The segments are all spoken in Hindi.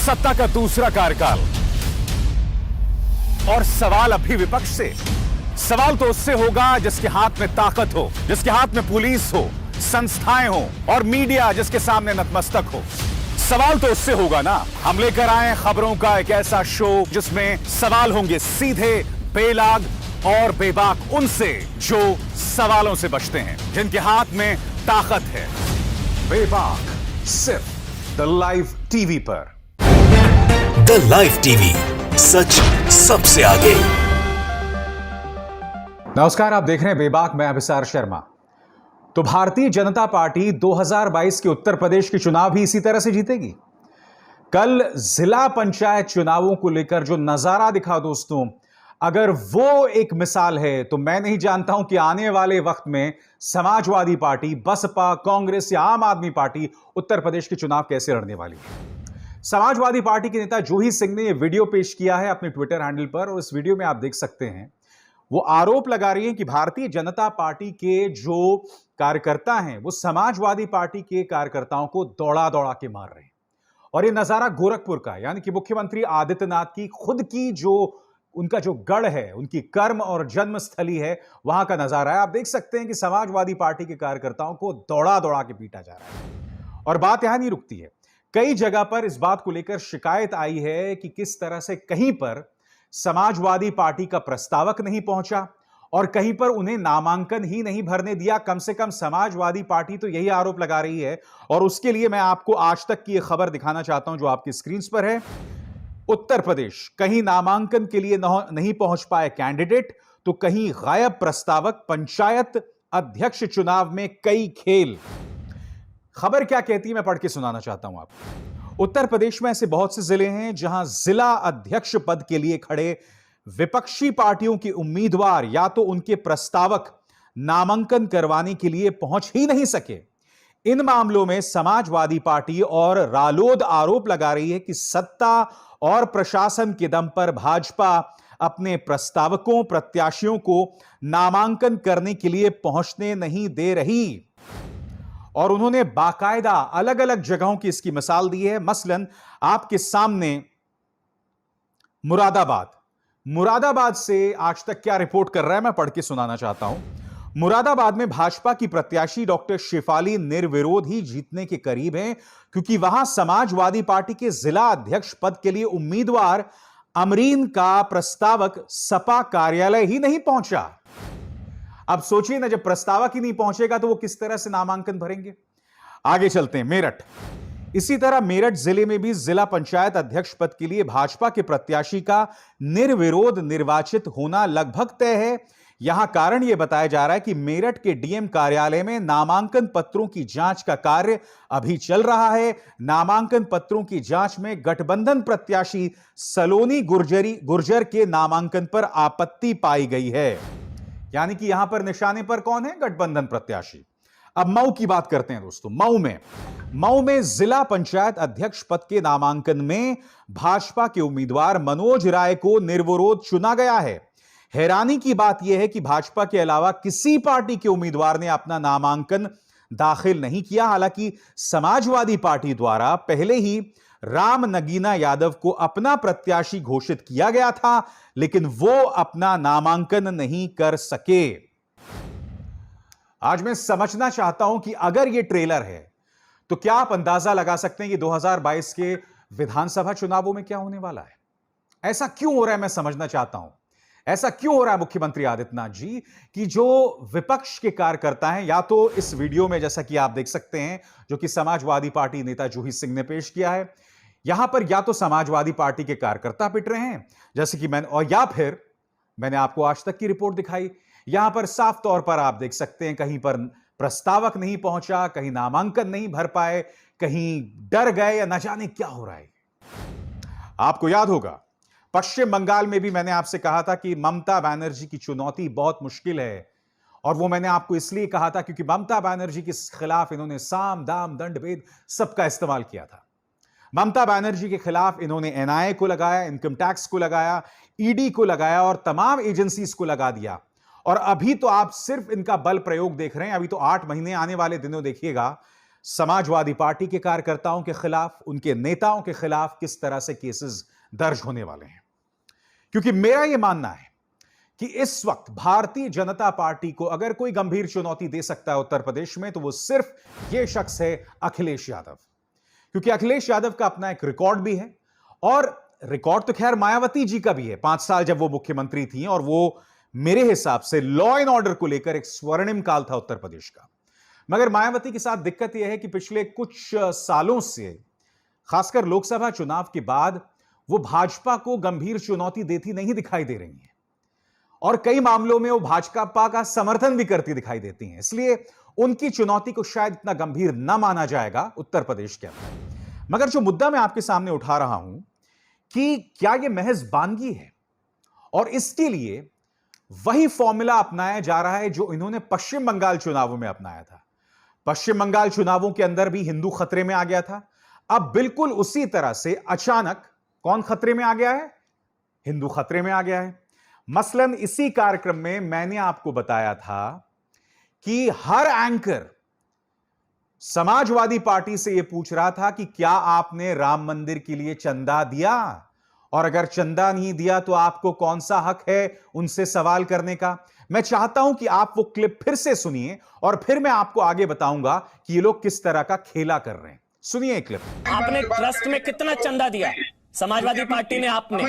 सत्ता का दूसरा कार्यकाल और सवाल अभी विपक्ष से। सवाल तो उससे होगा जिसके हाथ में ताकत हो, जिसके हाथ में पुलिस हो, संस्थाएं हो और मीडिया जिसके सामने नतमस्तक हो। सवाल तो उससे होगा ना। हम लेकर आए खबरों का एक ऐसा शो जिसमें सवाल होंगे सीधे, बेलाग और बेबाक उनसे जो सवालों से बचते हैं, जिनके हाथ में ताकत है। बेबाक सिर्फ द लाइव टीवी पर। द लाइव टीवी, सच सबसे आगे। नमस्कार, आप देख रहे हैं बेबाक, मैं अभिसार शर्मा। तो भारतीय जनता पार्टी 2022 के उत्तर प्रदेश के चुनाव भी इसी तरह से जीतेगी। कल जिला पंचायत चुनावों को लेकर जो नजारा दिखा दोस्तों, अगर वो एक मिसाल है तो मैं नहीं जानता हूं कि आने वाले वक्त में समाजवादी पार्टी, बसपा, कांग्रेस या आम आदमी पार्टी उत्तर प्रदेश के चुनाव कैसे लड़ने वाली है। समाजवादी पार्टी के नेता जूही सिंह ने यह वीडियो पेश किया है अपने ट्विटर हैंडल पर, और इस वीडियो में आप देख सकते हैं वो आरोप लगा रही है कि भारतीय जनता पार्टी के जो कार्यकर्ता हैं वो समाजवादी पार्टी के कार्यकर्ताओं को दौड़ा दौड़ा के मार रहे हैं। और ये नजारा गोरखपुर का, यानी कि मुख्यमंत्री आदित्यनाथ की खुद की जो उनका जो गढ़ है, उनकी कर्म और जन्मस्थली है, वहां का नजारा है। आप देख सकते हैं कि समाजवादी पार्टी के कार्यकर्ताओं को दौड़ा दौड़ा के पीटा जा रहा है। और बात यहां नहीं रुकती है, कई जगह पर इस बात को लेकर शिकायत आई है कि किस तरह से कहीं पर समाजवादी पार्टी का प्रस्तावक नहीं पहुंचा और कहीं पर उन्हें नामांकन ही नहीं भरने दिया। कम से कम समाजवादी पार्टी तो यही आरोप लगा रही है, और उसके लिए मैं आपको आज तक की यह खबर दिखाना चाहता हूं जो आपकी स्क्रीन पर है। उत्तर प्रदेश, कहीं नामांकन के लिए नहीं पहुंच पाए कैंडिडेट, तो कहीं गायब प्रस्तावक। पंचायत अध्यक्ष चुनाव में कई खेल। खबर क्या कहती है मैं पढ़ के सुनाना चाहता हूं आपको। उत्तर प्रदेश में ऐसे बहुत से जिले हैं जहां जिला अध्यक्ष पद के लिए खड़े विपक्षी पार्टियों के उम्मीदवार या तो उनके प्रस्तावक नामांकन करवाने के लिए पहुंच ही नहीं सके। इन मामलों में समाजवादी पार्टी और रालोद आरोप लगा रही है कि सत्ता और प्रशासन के दम पर भाजपा अपने प्रस्तावकों, प्रत्याशियों को नामांकन करने के लिए पहुंचने नहीं दे रही। और उन्होंने बाकायदा अलग अलग जगहों की इसकी मिसाल दी है। मसलन आपके सामने मुरादाबाद से आज तक क्या रिपोर्ट कर रहा है मैं पढ़ के सुनाना चाहता हूं। मुरादाबाद में भाजपा की प्रत्याशी डॉक्टर शेफाली निर्विरोध ही जीतने के करीब हैं, क्योंकि वहां समाजवादी पार्टी के जिला अध्यक्ष पद के लिए उम्मीदवार अमरीन का प्रस्तावक सपा कार्यालय ही नहीं पहुंचा। अब सोचिए ना, जब प्रस्तावक ही नहीं पहुंचेगा तो वो किस तरह से नामांकन भरेंगे। आगे चलते हैं, मेरठ। इसी तरह मेरठ जिले में भी जिला पंचायत अध्यक्ष पद के लिए भाजपा के प्रत्याशी का निर्विरोध निर्वाचित होना लगभग तय है। यहां कारण यह बताया जा रहा है कि मेरठ के डीएम कार्यालय में नामांकन पत्रों की जांच का कार्य अभी चल रहा है। नामांकन पत्रों की जांच में गठबंधन प्रत्याशी सलोनी गुर्जर के नामांकन पर आपत्ति पाई गई है। यानी कि यहां पर निशाने पर कौन है? गठबंधन प्रत्याशी। अब मऊ की बात करते हैं दोस्तों। मऊ में जिला पंचायत अध्यक्ष पद के नामांकन में भाजपा के उम्मीदवार मनोज राय को निर्विरोध चुना गया है। हैरानी की बात यह है कि भाजपा के अलावा किसी पार्टी के उम्मीदवार ने अपना नामांकन दाखिल नहीं किया। हालांकि समाजवादी पार्टी द्वारा पहले ही राम नगीना यादव को अपना प्रत्याशी घोषित किया गया था, लेकिन वो अपना नामांकन नहीं कर सके। आज मैं समझना चाहता हूं कि अगर यह ट्रेलर है तो क्या आप अंदाजा लगा सकते हैं कि 2022 के विधानसभा चुनावों में क्या होने वाला है? ऐसा क्यों हो रहा है मैं समझना चाहता हूं। ऐसा क्यों हो रहा है मुख्यमंत्री आदित्यनाथ जी कि जो विपक्ष के कार्यकर्ता हैं, या तो इस वीडियो में जैसा कि आप देख सकते हैं जो कि समाजवादी पार्टी नेता जूही सिंह ने पेश किया है, यहां पर या तो समाजवादी पार्टी के कार्यकर्ता पिट रहे हैं जैसे कि या फिर मैंने आपको आज तक की रिपोर्ट दिखाई, यहां पर साफ तौर पर आप देख सकते हैं कहीं पर प्रस्तावक नहीं पहुंचा, कहीं नामांकन नहीं भर पाए, कहीं डर गए, या न जाने क्या हो रहा है। आपको याद होगा पश्चिम बंगाल में भी मैंने आपसे कहा था कि ममता बनर्जी की चुनौती बहुत मुश्किल है, और वो मैंने आपको इसलिए कहा था क्योंकि ममता बनर्जी के खिलाफ इन्होंने साम दाम दंड भेद सबका इस्तेमाल किया था। ममता बनर्जी के खिलाफ इन्होंने एनआईए को लगाया, इनकम टैक्स को लगाया, ईडी को लगाया और तमाम एजेंसीज को लगा दिया। और अभी तो आप सिर्फ इनका बल प्रयोग देख रहे हैं। अभी तो 8 महीने आने वाले दिनों देखिएगा समाजवादी पार्टी के कार्यकर्ताओं के खिलाफ, उनके नेताओं के खिलाफ किस तरह से केसेस दर्ज होने वाले हैं। क्योंकि मेरा यह मानना है कि इस वक्त भारतीय जनता पार्टी को अगर कोई गंभीर चुनौती दे सकता है उत्तर प्रदेश में, तो वो सिर्फ यह शख्स है अखिलेश यादव। क्योंकि अखिलेश यादव का अपना एक रिकॉर्ड भी है, और रिकॉर्ड तो खैर मायावती जी का भी है। 5 साल जब वो मुख्यमंत्री थी, और वो मेरे हिसाब से लॉ एंड ऑर्डर को लेकर एक स्वर्णिम काल था उत्तर प्रदेश का। मगर मायावती के साथ दिक्कत यह है कि पिछले कुछ सालों से, खासकर लोकसभा चुनाव के बाद, वो भाजपा को गंभीर चुनौती देती नहीं दिखाई दे रही है, और कई मामलों में वो भाजपा का समर्थन भी करती दिखाई देती हैं। इसलिए उनकी चुनौती को शायद इतना गंभीर ना माना जाएगा उत्तर प्रदेश के अंदर। मगर जो मुद्दा मैं आपके सामने उठा रहा हूं कि क्या यह महज बानगी है, और इसके लिए वही फॉर्मूला अपनाया जा रहा है जो इन्होंने पश्चिम बंगाल चुनावों में अपनाया था। पश्चिम बंगाल चुनावों के अंदर भी हिंदू खतरे में आ गया था। अब बिल्कुल उसी तरह से अचानक कौन खतरे में आ गया है? हिंदू खतरे में आ गया है। मसलन इसी कार्यक्रम में मैंने आपको बताया था कि हर एंकर समाजवादी पार्टी से यह पूछ रहा था कि क्या आपने राम मंदिर के लिए चंदा दिया, और अगर चंदा नहीं दिया तो आपको कौन सा हक है उनसे सवाल करने का। मैं चाहता हूं कि आप वो क्लिप फिर से सुनिए, और फिर मैं आपको आगे बताऊंगा कि ये लोग किस तरह का खेला कर रहे हैं। सुनिए क्लिप। आपने ट्रस्ट में कितना चंदा दिया? समाजवादी पार्टी ने आपने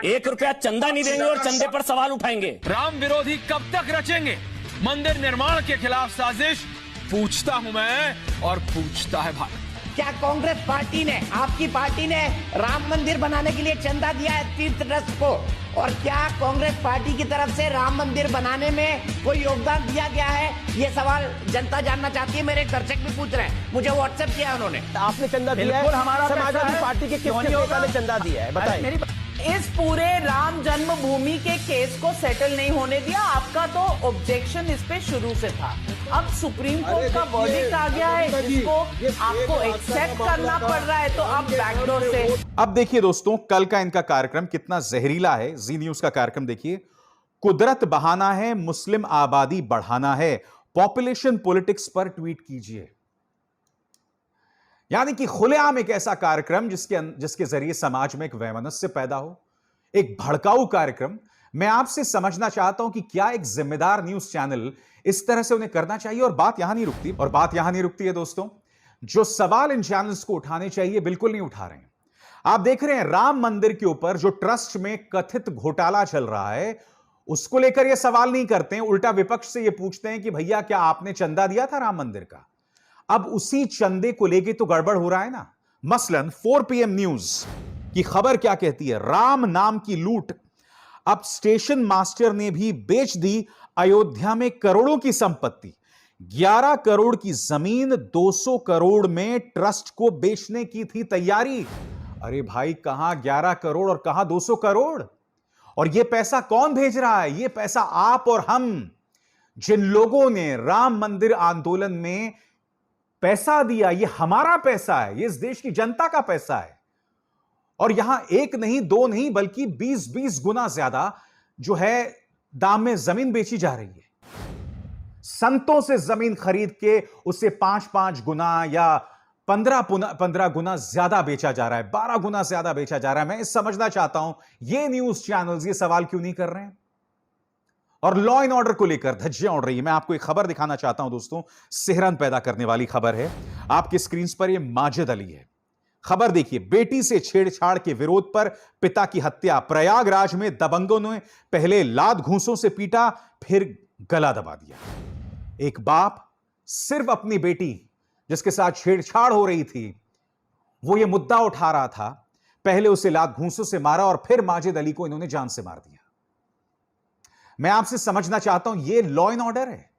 1 रुपया चंदा नहीं देंगे और चंदे पर सवाल उठाएंगे। राम विरोधी कब तक रचेंगे मंदिर निर्माण के खिलाफ साजिश? पूछता हूं मैं, और पूछता है भारत। क्या कांग्रेस पार्टी ने, आपकी पार्टी ने राम मंदिर बनाने के लिए चंदा दिया है तीर्थ ट्रस्ट को? और क्या कांग्रेस पार्टी की तरफ से राम मंदिर बनाने में कोई योगदान दिया गया है? ये सवाल जनता जानना चाहती है। मेरे दर्शक भी पूछ रहे हैं, मुझे व्हाट्सएप किया उन्होंने। आपने चंदा दिया है? हमारा समाजवादी पार्टी के किस नेता ने चंदा दिया है? बताइए। इस पूरे राम जन्मभूमि के केस को सेटल नहीं होने दिया। आपका तो ऑब्जेक्शन इस पे शुरू से था। अब सुप्रीम कोर्ट का वर्डिक्ट आ गया है, जिसको आपको एक्सेप्ट करना पड़ रहा है, तो आप बैकडोर से। अब देखिए दोस्तों, कल का इनका कार्यक्रम कितना जहरीला है। जी न्यूज का कार्यक्रम देखिए। कुदरत बहाना है, मुस्लिम आबादी बढ़ाना है, पॉपुलेशन पॉलिटिक्स पर ट्वीट कीजिए। यानी कि खुलेआम एक ऐसा कार्यक्रम जिसके जरिए समाज में एक वैमनस्य पैदा हो, एक भड़काऊ कार्यक्रम। मैं आपसे समझना चाहता हूं कि क्या एक जिम्मेदार न्यूज चैनल इस तरह से उन्हें करना चाहिए। और बात यहां नहीं रुकती है दोस्तों। जो सवाल इन चैनल्स को उठाने चाहिए बिल्कुल नहीं उठा रहे हैं। आप देख रहे हैं राम मंदिर के ऊपर जो ट्रस्ट में कथित घोटाला चल रहा है, उसको लेकर यह सवाल नहीं करते हैं। उल्टा विपक्ष से यह पूछते हैं कि भैया क्या आपने चंदा दिया था राम मंदिर का? अब उसी चंदे को लेके तो गड़बड़ हो रहा है ना। मसलन 4 PM न्यूज की खबर क्या कहती है? राम नाम की लूट। अब स्टेशन मास्टर ने भी बेच दी अयोध्या में करोड़ों की संपत्ति। 11 करोड़ की जमीन 200 करोड़ में ट्रस्ट को बेचने की थी तैयारी। अरे भाई, कहां 11 करोड़ और कहां 200 करोड़? और यह पैसा कौन भेज रहा है? यह पैसा आप और हम, जिन लोगों ने राम मंदिर आंदोलन में पैसा दिया, यह हमारा पैसा है, यह इस देश की जनता का पैसा है। और यहां 1 नहीं 2 नहीं बल्कि 20-20 गुना ज्यादा जो है दाम में जमीन बेची जा रही है। संतों से जमीन खरीद के उसे 5-5 गुना या 15 गुना ज्यादा बेचा जा रहा है, 12 गुना ज्यादा बेचा जा रहा है। मैं समझना चाहता हूं ये न्यूज चैनल्स ये सवाल क्यों नहीं कर रहे हैं। और लॉ एंड ऑर्डर को लेकर धज्जियां उड़ रही है। मैं आपको एक खबर दिखाना चाहता हूं दोस्तों, सिहरन पैदा करने वाली खबर है। आपकी स्क्रीन पर यह माजिद अली है। खबर देखिए। बेटी से छेड़छाड़ के विरोध पर पिता की हत्या। प्रयागराज में दबंगों ने पहले लात घूंसों से पीटा, फिर गला दबा दिया। एक बाप सिर्फ अपनी बेटी जिसके साथ छेड़छाड़ हो रही थी, वो ये मुद्दा उठा रहा था, पहले उसे लात घूंसों से मारा और फिर माजिद अली को इन्होंने जान से मार दिया। मैं आपसे समझना चाहता हूं यह लॉ एंड ऑर्डर है।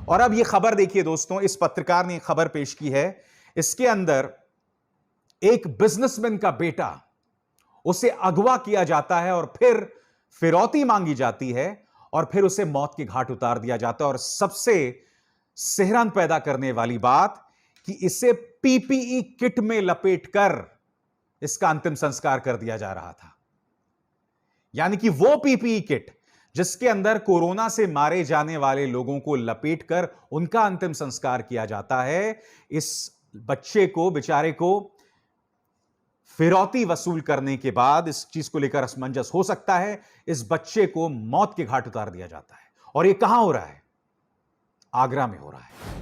और अब यह खबर देखिए दोस्तों, इस पत्रकार ने खबर पेश की है। इसके अंदर एक बिजनेसमैन का बेटा, उसे अगवा किया जाता है और फिर फिरौती मांगी जाती है और फिर उसे मौत के घाट उतार दिया जाता है। और सबसे सिहरन पैदा करने वाली बात कि इसे PPE किट में लपेटकर इसका अंतिम संस्कार कर दिया जा रहा था। यानी कि वो PPE किट जिसके अंदर कोरोना से मारे जाने वाले लोगों को लपेटकर उनका अंतिम संस्कार किया जाता है, इस बच्चे को, बेचारे को फिरौती वसूल करने के बाद इस चीज को लेकर असमंजस हो सकता है, इस बच्चे को मौत के घाट उतार दिया जाता है। और यह कहां हो रहा है? आगरा में हो रहा है।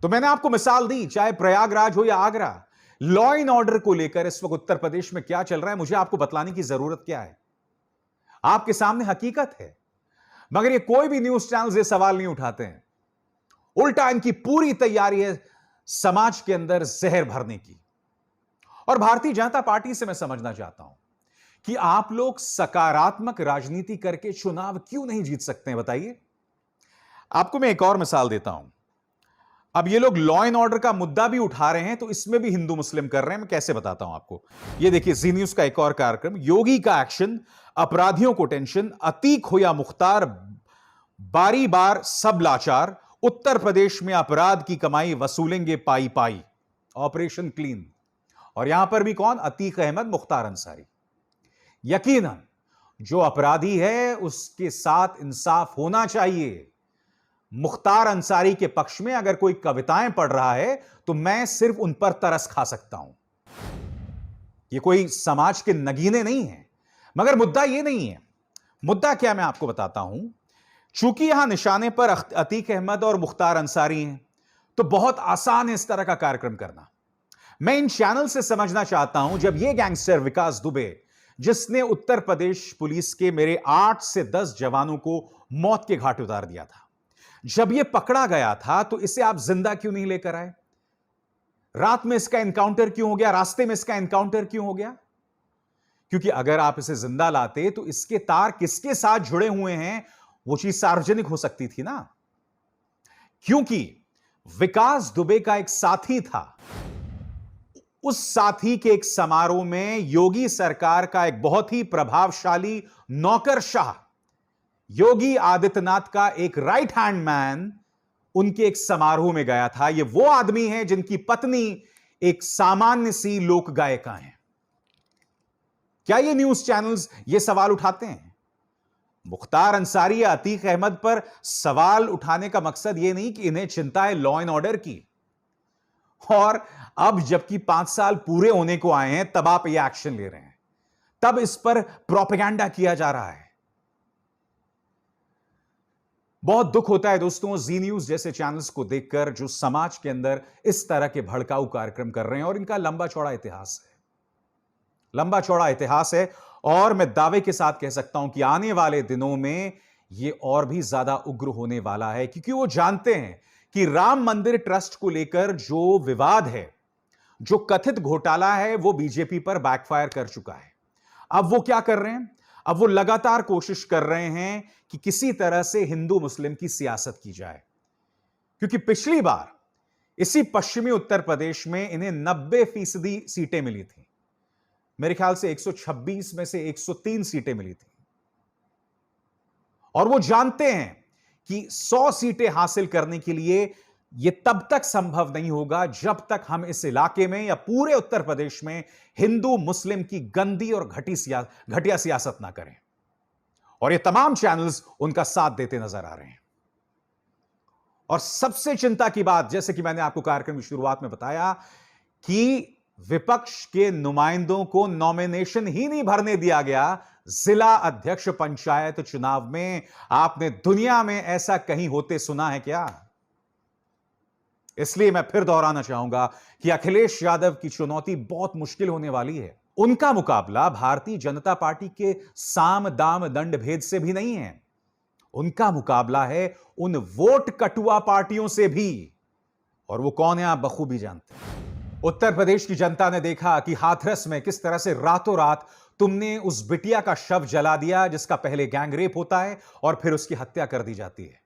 तो मैंने आपको मिसाल दी, चाहे प्रयागराज हो या आगरा, लॉ एंड ऑर्डर को लेकर इस वक्त उत्तर प्रदेश में क्या चल रहा है, मुझे आपको बतलाने की जरूरत क्या है? आपके सामने हकीकत है। मगर ये कोई भी न्यूज चैनल ये सवाल नहीं उठाते हैं। उल्टा इनकी पूरी तैयारी है समाज के अंदर जहर भरने की। और भारतीय जनता पार्टी से मैं समझना चाहता हूं कि आप लोग सकारात्मक राजनीति करके चुनाव क्यों नहीं जीत सकते हैं, बताइए। आपको मैं एक और मिसाल देता हूं। अब ये लोग लॉ एंड ऑर्डर का मुद्दा भी उठा रहे हैं, तो इसमें भी हिंदू मुस्लिम कर रहे हैं। मैं कैसे बताता हूं आपको। ये देखिए, जी न्यूज का एक और कार्यक्रम, योगी का एक्शन, अपराधियों को टेंशन, अतीक हो या मुख्तार, बारी बार सब लाचार, उत्तर प्रदेश में अपराध की कमाई वसूलेंगे पाई पाई, ऑपरेशन क्लीन। और यहां पर भी कौन? अतीक अहमद, मुख्तार अंसारी। यकीनन जो अपराधी है उसके साथ इंसाफ होना चाहिए। मुख्तार अंसारी के पक्ष में अगर कोई कविताएं पढ़ रहा है तो मैं सिर्फ उन पर तरस खा सकता हूं। ये कोई समाज के नगीने नहीं है। मगर मुद्दा ये नहीं है। मुद्दा क्या, मैं आपको बताता हूं। चूंकि यहां निशाने पर अतीक अहमद और मुख्तार अंसारी हैं, तो बहुत आसान है इस तरह का कार्यक्रम करना। मैं इन चैनल से समझना चाहता हूं, जब यह गैंगस्टर विकास दुबे, जिसने उत्तर प्रदेश पुलिस के मेरे 8 से 10 जवानों को मौत के घाट उतार दिया था, जब यह पकड़ा गया था तो इसे आप जिंदा क्यों नहीं लेकर आए? रात में इसका एनकाउंटर क्यों हो गया? रास्ते में इसका एनकाउंटर क्यों हो गया? क्योंकि अगर आप इसे जिंदा लाते तो इसके तार किसके साथ जुड़े हुए हैं वो चीज सार्वजनिक हो सकती थी ना। क्योंकि विकास दुबे का एक साथी था। उस साथी के एक समारोह में योगी सरकार का एक बहुत ही प्रभावशाली नौकरशाह, योगी आदित्यनाथ का एक राइट हैंड मैन, उनके एक समारोह में गया था। यह वो आदमी है जिनकी पत्नी एक सामान्य सी लोक गायिका है। क्या ये न्यूज चैनल्स ये सवाल उठाते हैं? मुख्तार अंसारी या अतीक अहमद पर सवाल उठाने का मकसद यह नहीं कि इन्हें चिंता है लॉ एंड ऑर्डर की, और अब जबकि 5 साल पूरे होने को आए हैं तब आप ये एक्शन ले रहे हैं, तब इस पर प्रोपेगेंडा किया जा रहा है। बहुत दुख होता है दोस्तों जी न्यूज जैसे चैनल्स को देखकर, जो समाज के अंदर इस तरह के भड़काऊ कार्यक्रम कर रहे हैं। और इनका लंबा चौड़ा इतिहास है, लंबा चौड़ा इतिहास है। और मैं दावे के साथ कह सकता हूं कि आने वाले दिनों में यह और भी ज्यादा उग्र होने वाला है, क्योंकि वो जानते हैं कि राम मंदिर ट्रस्ट को लेकर जो विवाद है, जो कथित घोटाला है, वो बीजेपी पर बैकफायर कर चुका है। अब वो क्या कर रहे हैं? अब वो लगातार कोशिश कर रहे हैं कि किसी तरह से हिंदू मुस्लिम की सियासत की जाए, क्योंकि पिछली बार इसी पश्चिमी उत्तर प्रदेश में इन्हें 90% सीटें मिली थी। मेरे ख्याल से 126 में से 103 सीटें मिली थी। और वो जानते हैं कि 100 सीटें हासिल करने के लिए यह तब तक संभव नहीं होगा जब तक हम इस इलाके में या पूरे उत्तर प्रदेश में हिंदू मुस्लिम की गंदी और घटिया सियासत ना करें। और ये तमाम चैनल्स उनका साथ देते नजर आ रहे हैं। और सबसे चिंता की बात, जैसे कि मैंने आपको कार्यक्रम की शुरुआत में बताया, कि विपक्ष के नुमाइंदों को नॉमिनेशन ही नहीं भरने दिया गया जिला अध्यक्ष पंचायत चुनाव में। आपने दुनिया में ऐसा कहीं होते सुना है क्या? इसलिए मैं फिर दोहराना चाहूंगा कि अखिलेश यादव की चुनौती बहुत मुश्किल होने वाली है। उनका मुकाबला भारतीय जनता पार्टी के साम दाम दंड भेद से भी नहीं है, उनका मुकाबला है उन वोट कटुआ पार्टियों से भी। और वो कौन है आप बखूबी जानते हैं। उत्तर प्रदेश की जनता ने देखा कि हाथरस में किस तरह से रातों रात तुमने उस बिटिया का शव जला दिया जिसका पहले गैंग रेप होता है और फिर उसकी हत्या कर दी जाती है।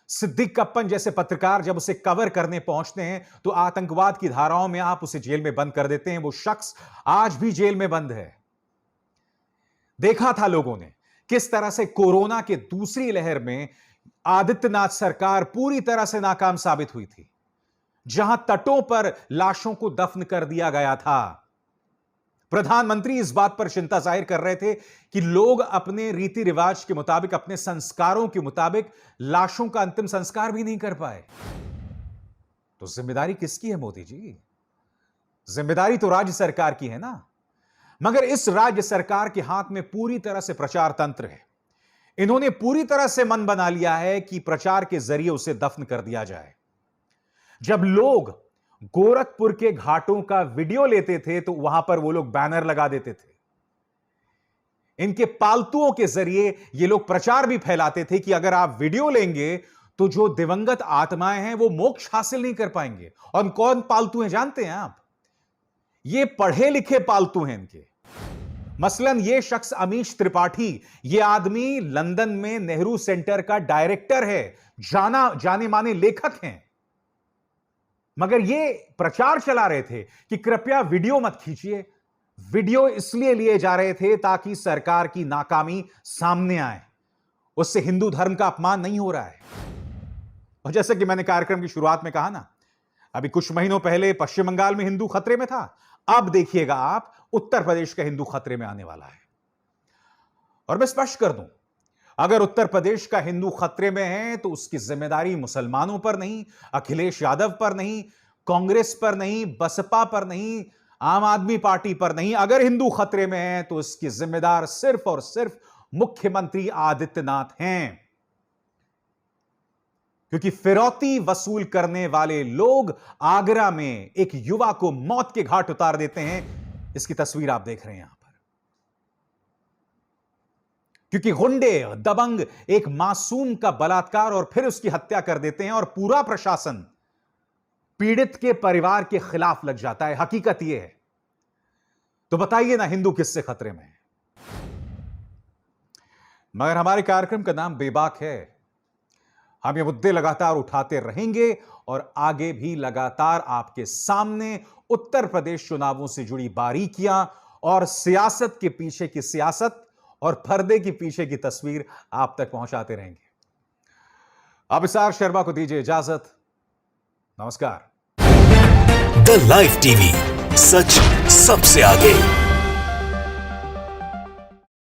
सिद्दीक कप्पन जैसे पत्रकार जब उसे कवर करने पहुंचते हैं तो आतंकवाद की धाराओं में आप उसे जेल में बंद कर देते हैं। वो शख्स आज भी जेल में बंद है। देखा था लोगों ने किस तरह से कोरोना के दूसरी लहर में आदित्यनाथ सरकार पूरी तरह से नाकाम साबित हुई थी। जहां तटों पर लाशों को दफन कर दिया गया था, प्रधानमंत्री इस बात पर चिंता जाहिर कर रहे थे कि लोग अपने रीति रिवाज के मुताबिक, अपने संस्कारों के मुताबिक लाशों का अंतिम संस्कार भी नहीं कर पाए। तो जिम्मेदारी किसकी है मोदी जी? जिम्मेदारी तो राज्य सरकार की है ना। मगर इस राज्य सरकार के हाथ में पूरी तरह से प्रचार तंत्र है। इन्होंने पूरी तरह से मन बना लिया है कि प्रचार के जरिए उसे दफन कर दिया जाए। जब लोग गोरखपुर के घाटों का वीडियो लेते थे तो वहां पर वो लोग बैनर लगा देते थे। इनके पालतुओं के जरिए ये लोग प्रचार भी फैलाते थे कि अगर आप वीडियो लेंगे तो जो दिवंगत आत्माएं हैं वो मोक्ष हासिल नहीं कर पाएंगे। और कौन पालतू हैं जानते हैं आप? ये पढ़े लिखे पालतू हैं इनके। मसलन ये शख्स अमीश त्रिपाठी, ये आदमी लंदन में नेहरू सेंटर का डायरेक्टर है, जाने माने लेखक हैं। मगर ये प्रचार चला रहे थे कि कृपया वीडियो मत खींचिए। वीडियो इसलिए लिए जा रहे थे ताकि सरकार की नाकामी सामने आए, उससे हिंदू धर्म का अपमान नहीं हो रहा है। और जैसे कि मैंने कार्यक्रम की शुरुआत में कहा ना, अभी कुछ महीनों पहले पश्चिम बंगाल में हिंदू खतरे में था, अब देखिएगा आप उत्तर प्रदेश का हिंदू खतरे में आने वाला है। और मैं स्पष्ट कर दूं, अगर उत्तर प्रदेश का हिंदू खतरे में है तो उसकी जिम्मेदारी मुसलमानों पर नहीं, अखिलेश यादव पर नहीं, कांग्रेस पर नहीं, बसपा पर नहीं, आम आदमी पार्टी पर नहीं। अगर हिंदू खतरे में है तो इसकी जिम्मेदार सिर्फ और सिर्फ मुख्यमंत्री आदित्यनाथ हैं। क्योंकि फिरौती वसूल करने वाले लोग आगरा में एक युवा को मौत के घाट उतार देते हैं। इसकी तस्वीर आप देख रहे हैं यहां पर। क्योंकि गुंडे, दबंग एक मासूम का बलात्कार और फिर उसकी हत्या कर देते हैं और पूरा प्रशासन पीड़ित के परिवार के खिलाफ लग जाता है। हकीकत यह है। तो बताइए ना, हिंदू किससे खतरे में है? मगर हमारे कार्यक्रम का नाम बेबाक है। हम ये मुद्दे लगातार उठाते रहेंगे और आगे भी लगातार आपके सामने उत्तर प्रदेश चुनावों से जुड़ी बारीकियां और सियासत के पीछे की सियासत और पर्दे के पीछे की तस्वीर आप तक पहुंचाते रहेंगे। अभिसार शर्मा को दीजिए इजाजत। नमस्कार। द लाइव टीवी, सच सबसे आगे।